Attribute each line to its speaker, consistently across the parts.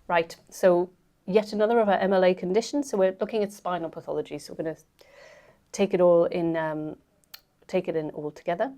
Speaker 1: Right, so yet another of our MLA conditions. So we're looking at spinal pathology. So we're going to take it in all together.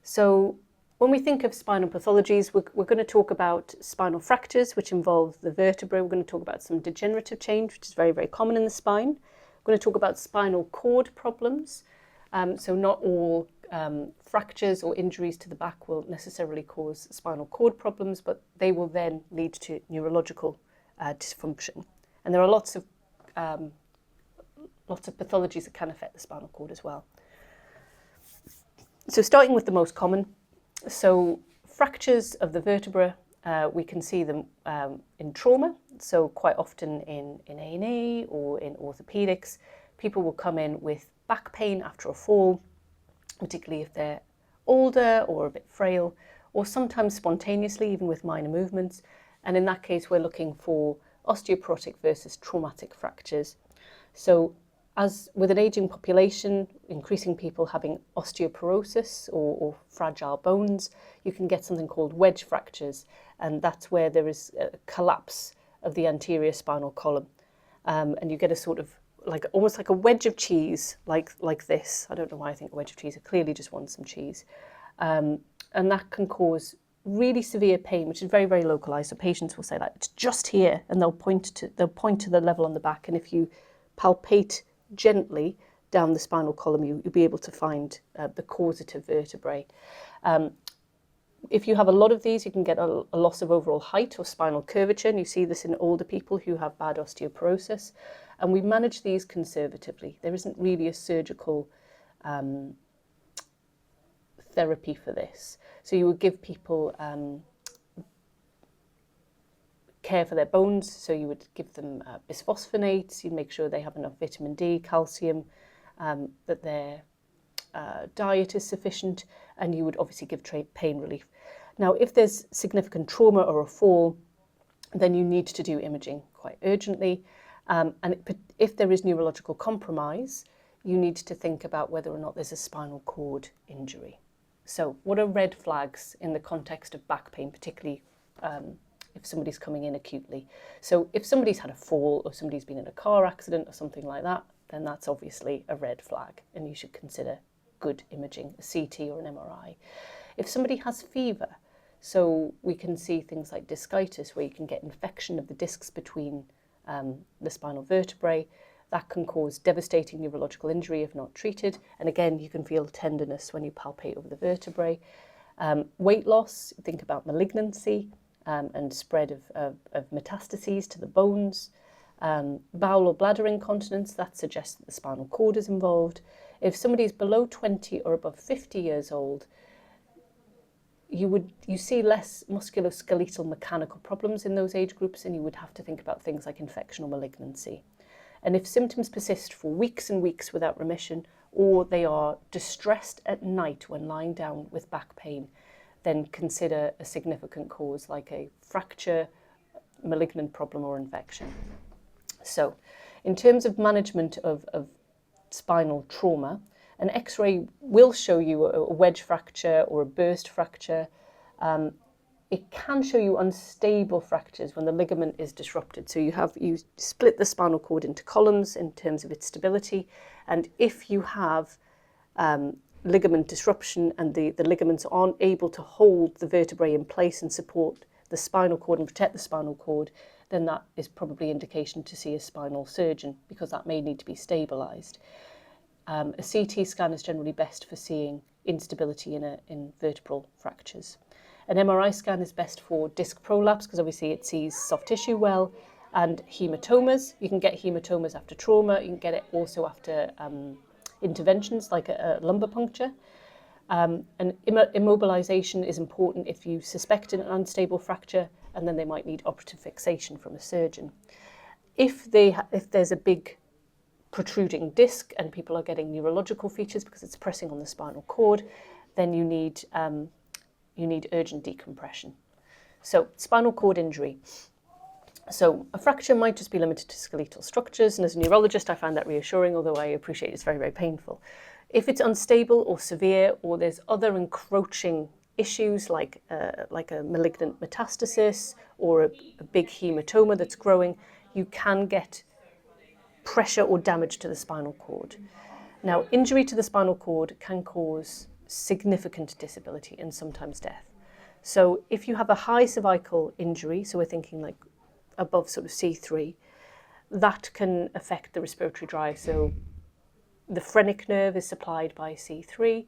Speaker 1: So when we think of spinal pathologies, we're going to talk about spinal fractures, which involve the vertebrae. We're going to talk about some degenerative change, which is very, very common in the spine. We're going to talk about spinal cord problems. So not all fractures or injuries to the back will necessarily cause spinal cord problems, but they will then lead to neurological dysfunction. And there are lots of pathologies that can affect the spinal cord as well. So starting with the most common, so fractures of the vertebra, we can see them in trauma. So quite often in A&E or in orthopedics, people will come in with back pain after a fall, particularly if they're older or a bit frail, or sometimes spontaneously, even with minor movements. And in that case, we're looking for osteoporotic versus traumatic fractures. So as with an aging population, increasing people having osteoporosis or fragile bones, you can get something called wedge fractures, and that's where there is a collapse of the anterior spinal column, and you get a sort of almost like a wedge of cheese, like this. I don't know why I think a wedge of cheese. I clearly just want some cheese, and that can cause really severe pain, which is very, very localized. So patients will say that it's just here, and they'll point to the level on the back, and if you palpate gently down the spinal column, you'll be able to find the causative vertebrae. If you have a lot of these, you can get a loss of overall height or spinal curvature, and you see this in older people who have bad osteoporosis. And we manage these conservatively. There isn't really a surgical therapy for this. So you would give people care for their bones. So you would give them bisphosphonates. You'd make sure they have enough vitamin D, calcium, that their diet is sufficient, and you would obviously give pain relief. Now, if there's significant trauma or a fall, then you need to do imaging quite urgently. And if there is neurological compromise, you need to think about whether or not there's a spinal cord injury. So what are red flags in the context of back pain, particularly if somebody's coming in acutely? So if somebody's had a fall or somebody's been in a car accident or something like that, then that's obviously a red flag, and you should consider good imaging, a CT or an MRI. If somebody has fever, so we can see things like discitis, where you can get infection of the discs between the spinal vertebrae. That can cause devastating neurological injury if not treated. And again, you can feel tenderness when you palpate over the vertebrae. Weight loss, think about malignancy and spread of metastases to the bones. Bowel or bladder incontinence, that suggests that the spinal cord is involved. If somebody is below 20 or above 50 years old, you see less musculoskeletal mechanical problems in those age groups, and you would have to think about things like infection or malignancy. And if symptoms persist for weeks and weeks without remission, or they are distressed at night when lying down with back pain, then consider a significant cause like a fracture, malignant problem, or infection. So in terms of management of spinal trauma, an X-ray will show you a wedge fracture or a burst fracture. It can show you unstable fractures when the ligament is disrupted. So you split the spinal cord into columns in terms of its stability. And if you have ligament disruption and the ligaments aren't able to hold the vertebrae in place and support the spinal cord and protect the spinal cord, then that is probably indication to see a spinal surgeon, because that may need to be stabilised. A CT scan is generally best for seeing instability in vertebral fractures. An MRI scan is best for disc prolapse, because obviously it sees soft tissue well, and hematomas. You can get hematomas after trauma. You can get it also after interventions like a lumbar puncture. And immobilization is important if you suspect an unstable fracture, and then they might need operative fixation from a surgeon. If there's a big protruding disc and people are getting neurological features because it's pressing on the spinal cord, then you need urgent decompression. So spinal cord injury. So a fracture might just be limited to skeletal structures, and as a neurologist I find that reassuring, although I appreciate it's very, very painful. If it's unstable or severe, or there's other encroaching issues like a malignant metastasis or a big hematoma that's growing, you can get pressure or damage to the spinal cord. Now, injury to the spinal cord can cause significant disability and sometimes death. So if you have a high cervical injury, so we're thinking like above sort of C3, that can affect the respiratory drive. So the phrenic nerve is supplied by C3.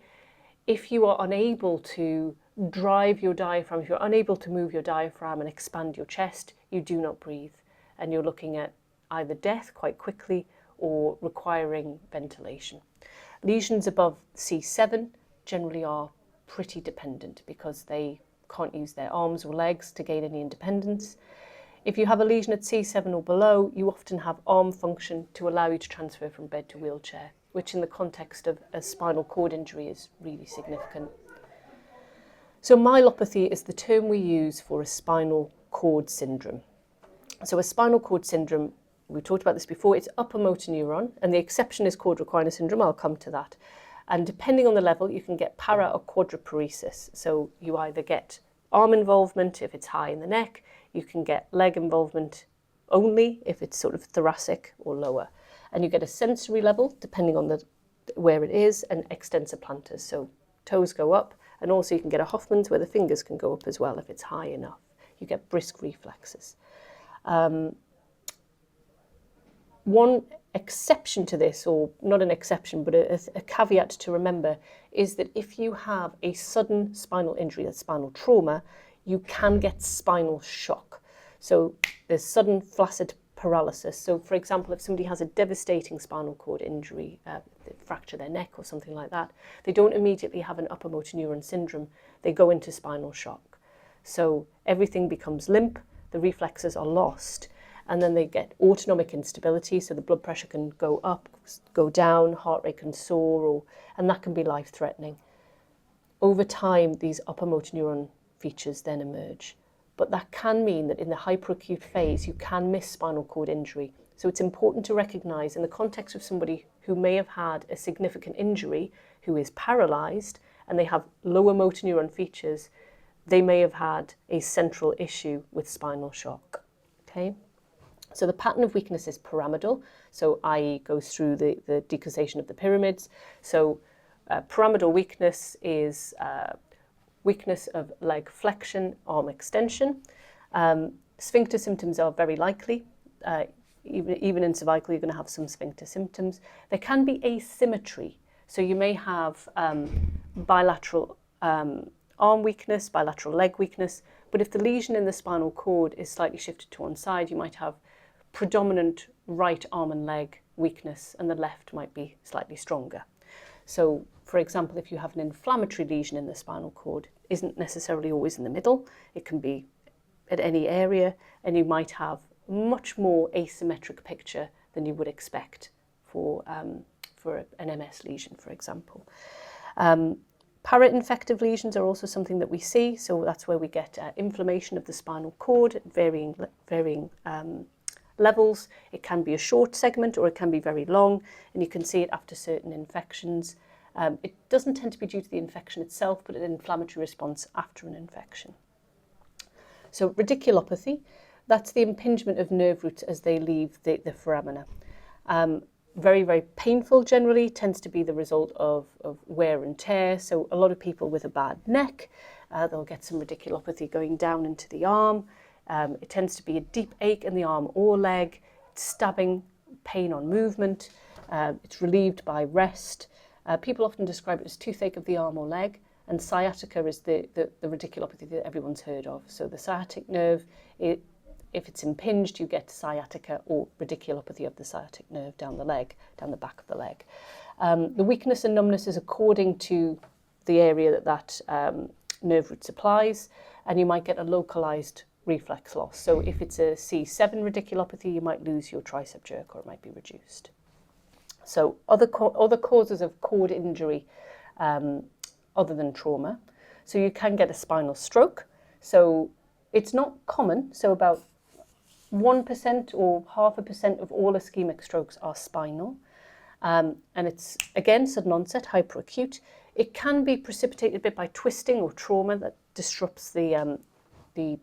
Speaker 1: If you are unable to drive your diaphragm, if you're unable to move your diaphragm and expand your chest, you do not breathe. And you're looking at either death quite quickly or requiring ventilation. Lesions above C7 generally are pretty dependent because they can't use their arms or legs to gain any independence. If you have a lesion at C7 or below, you often have arm function to allow you to transfer from bed to wheelchair, which in the context of a spinal cord injury is really significant. So myelopathy is the term we use for a spinal cord syndrome. So a spinal cord syndrome, we talked about this before, it's upper motor neuron, and the exception is cord requiner syndrome. I'll come to that. And depending on the level, you can get para or quadriparesis. So you either get arm involvement if it's high in the neck, you can get leg involvement only if it's sort of thoracic or lower. And you get a sensory level, depending on where it is, and extensor plantars. So toes go up, and also you can get a Hoffman's where the fingers can go up as well if it's high enough. You get brisk reflexes. One exception to this, or not an exception, but a caveat to remember, is that if you have a sudden spinal injury, a spinal trauma, you can get spinal shock. So there's sudden flaccid paralysis. So for example, if somebody has a devastating spinal cord injury, they fracture their neck or something like that, they don't immediately have an upper motor neuron syndrome, they go into spinal shock. So everything becomes limp, the reflexes are lost, and then they get autonomic instability, so the blood pressure can go up, go down, heart rate can soar, and that can be life-threatening. Over time, these upper motor neuron features then emerge. But that can mean that in the hyperacute phase, you can miss spinal cord injury. So it's important to recognise in the context of somebody who may have had a significant injury, who is paralysed, and they have lower motor neuron features, they may have had a central issue with spinal shock. Okay? So the pattern of weakness is pyramidal, so i.e. goes through the decussation of the pyramids. So pyramidal weakness is weakness of leg flexion, arm extension. Sphincter symptoms are very likely. Even in cervical, you're going to have some sphincter symptoms. There can be asymmetry. So you may have bilateral arm weakness, bilateral leg weakness, but if the lesion in the spinal cord is slightly shifted to one side, you might have predominant right arm and leg weakness, and the left might be slightly stronger. So, for example, if you have an inflammatory lesion in the spinal cord, it isn't necessarily always in the middle, it can be at any area, and you might have much more asymmetric picture than you would expect for an MS lesion, for example. Para-infective lesions are also something that we see, so that's where we get inflammation of the spinal cord at varying levels. It can be a short segment or it can be very long, and you can see it after certain infections. It doesn't tend to be due to the infection itself, but an inflammatory response after an infection. So radiculopathy, that's the impingement of nerve roots as they leave the foramina. Very, very painful generally, tends to be the result of wear and tear. So a lot of people with a bad neck, they'll get some radiculopathy going down into the arm. It tends to be a deep ache in the arm or leg, stabbing, pain on movement. It's relieved by rest. People often describe it as toothache of the arm or leg, and sciatica is the radiculopathy that everyone's heard of. So the sciatic nerve, if it's impinged, you get sciatica or radiculopathy of the sciatic nerve down the leg, down the back of the leg. The weakness and numbness is according to the area that nerve root supplies, and you might get a localised reflex loss. So if it's a C7 radiculopathy, you might lose your tricep jerk, or it might be reduced. So other causes of cord injury other than trauma. So you can get a spinal stroke. So it's not common. So about 1% or 0.5% of all ischemic strokes are spinal. And it's, again, sudden onset, hyperacute. It can be precipitated a bit by twisting or trauma that disrupts the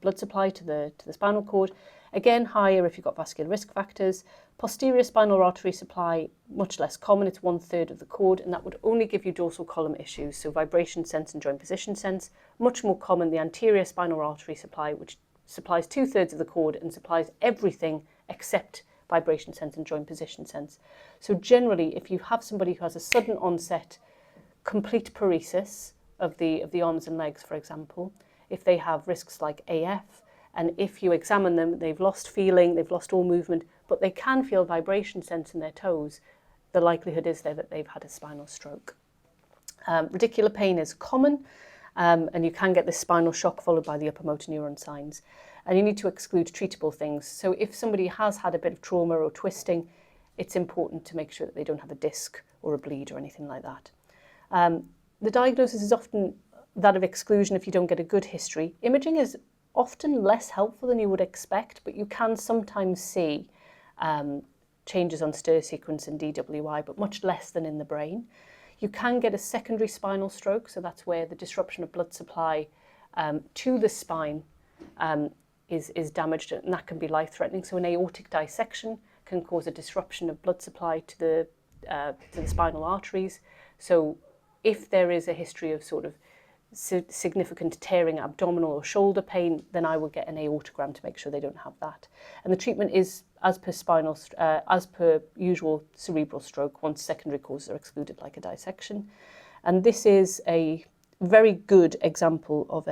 Speaker 1: blood supply to the spinal cord. Again, higher if you've got vascular risk factors. Posterior spinal artery supply, much less common. It's 1/3 of the cord, and that would only give you dorsal column issues, so vibration sense and joint position sense. Much more common, the anterior spinal artery supply, which supplies 2/3 of the cord and supplies everything except vibration sense and joint position sense. So generally, if you have somebody who has a sudden onset, complete paresis of the arms and legs, for example, if they have risks like AF, and if you examine them, they've lost feeling, they've lost all movement, but they can feel vibration sense in their toes, the likelihood is there that they've had a spinal stroke. Radicular pain is common, and you can get this spinal shock followed by the upper motor neuron signs. And you need to exclude treatable things. So if somebody has had a bit of trauma or twisting, it's important to make sure that they don't have a disc or a bleed or anything like that. The diagnosis is often that of exclusion if you don't get a good history. Imaging is often less helpful than you would expect, but you can sometimes see changes on stir sequence and DWI, but much less than in the brain. You can get a secondary spinal stroke, so that's where the disruption of blood supply to the spine is damaged, and that can be life-threatening. So an aortic dissection can cause a disruption of blood supply to the spinal arteries. So if there is a history of sort of significant tearing, abdominal or shoulder pain, then I will get an aortogram to make sure they don't have that. And the treatment is as per usual cerebral stroke once secondary causes are excluded, like a dissection. And this is a very good example of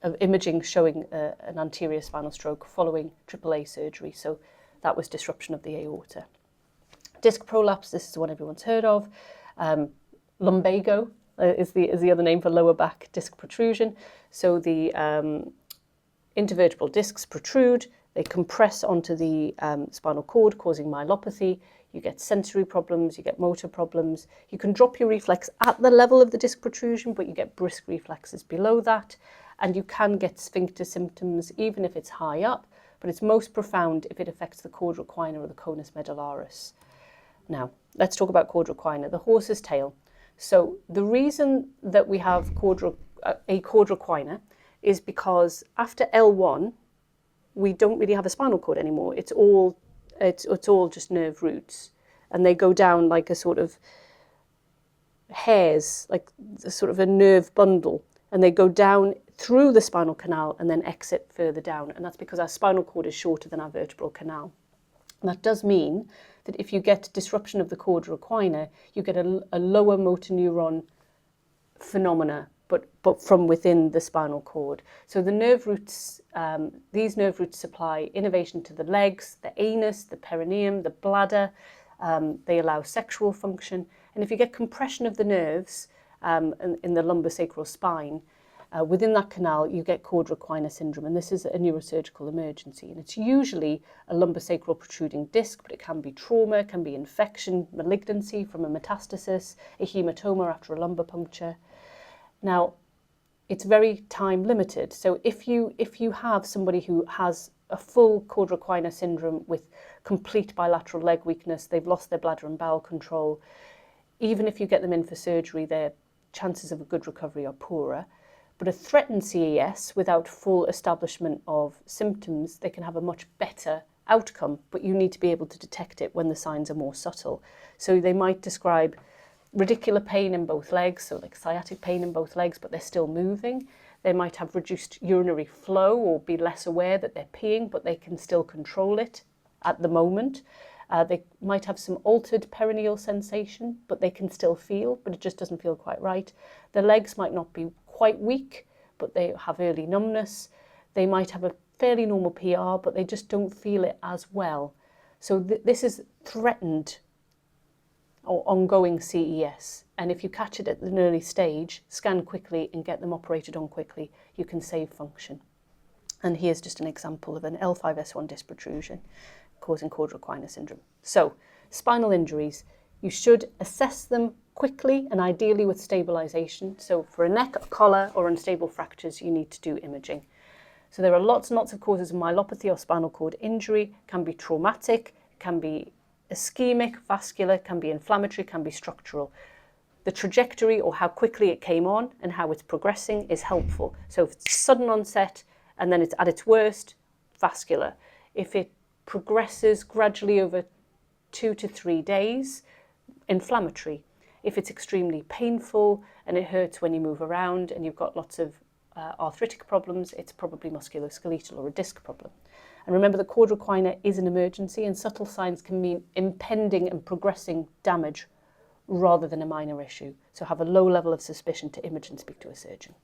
Speaker 1: of imaging showing an anterior spinal stroke following AAA surgery. So that was disruption of the aorta. Disc prolapse, this is the one everyone's heard of. Lumbago is the other name for lower back disc protrusion. So the intervertebral discs protrude, they compress onto the spinal cord, causing myelopathy. You get sensory problems, you get motor problems. You can drop your reflex at the level of the disc protrusion, but you get brisk reflexes below that. And you can get sphincter symptoms even if it's high up, but it's most profound if it affects the caudal equina or the conus medullaris. Now, let's talk about caudal equina, the horse's tail. So the reason that we have a caudal equina is because after L1, we don't really have a spinal cord anymore. It's all just nerve roots, and they go down like a sort of hairs, like a sort of a nerve bundle, and they go down through the spinal canal and then exit further down. And that's because our spinal cord is shorter than our vertebral canal. And that does mean that if you get disruption of the caudal equina, you get a lower motor neuron phenomena, but from within the spinal cord. So the nerve roots, these nerve roots supply innervation to the legs, the anus, the perineum, the bladder. They allow sexual function. And if you get compression of the nerves in the lumbosacral spine, within that canal, you get caudal equina syndrome, and this is a neurosurgical emergency. And it's usually a lumbosacral protruding disc, but it can be trauma, it can be infection, malignancy from a metastasis, a hematoma after a lumbar puncture. Now, it's very time limited. So if you have somebody who has a full caudal equina syndrome with complete bilateral leg weakness, they've lost their bladder and bowel control, even if you get them in for surgery, their chances of a good recovery are poorer. But a threatened CES without full establishment of symptoms, they can have a much better outcome, but you need to be able to detect it when the signs are more subtle. So they might describe radicular pain in both legs, so like sciatic pain in both legs, but they're still moving. They might have reduced urinary flow or be less aware that they're peeing, but they can still control it at the moment. They might have some altered perineal sensation, but they can still feel, but it just doesn't feel quite right. The legs might not be quite weak, but they have early numbness. They might have a fairly normal PR, but they just don't feel it as well. So this is threatened or ongoing CES. And if you catch it at an early stage, scan quickly and get them operated on quickly, you can save function. And here's just an example of an L5S1 disc protrusion causing caudal equina syndrome. So, spinal injuries, you should assess them quickly and ideally with stabilization. So for a neck, a collar, or unstable fractures, you need to do imaging. So there are lots and lots of causes of myelopathy or spinal cord injury. It can be traumatic, it can be ischemic, vascular, can be inflammatory, can be structural. the trajectory or how quickly it came on and how it's progressing is helpful. So if it's sudden onset and then it's at its worst, vascular. If it progresses gradually over 2 to 3 days, inflammatory. If it's extremely painful and it hurts when you move around and you've got lots of arthritic problems, it's probably musculoskeletal or a disc problem. And remember that cord recliner is an emergency, and subtle signs can mean impending and progressing damage rather than a minor issue. So have a low level of suspicion to image and speak to a surgeon.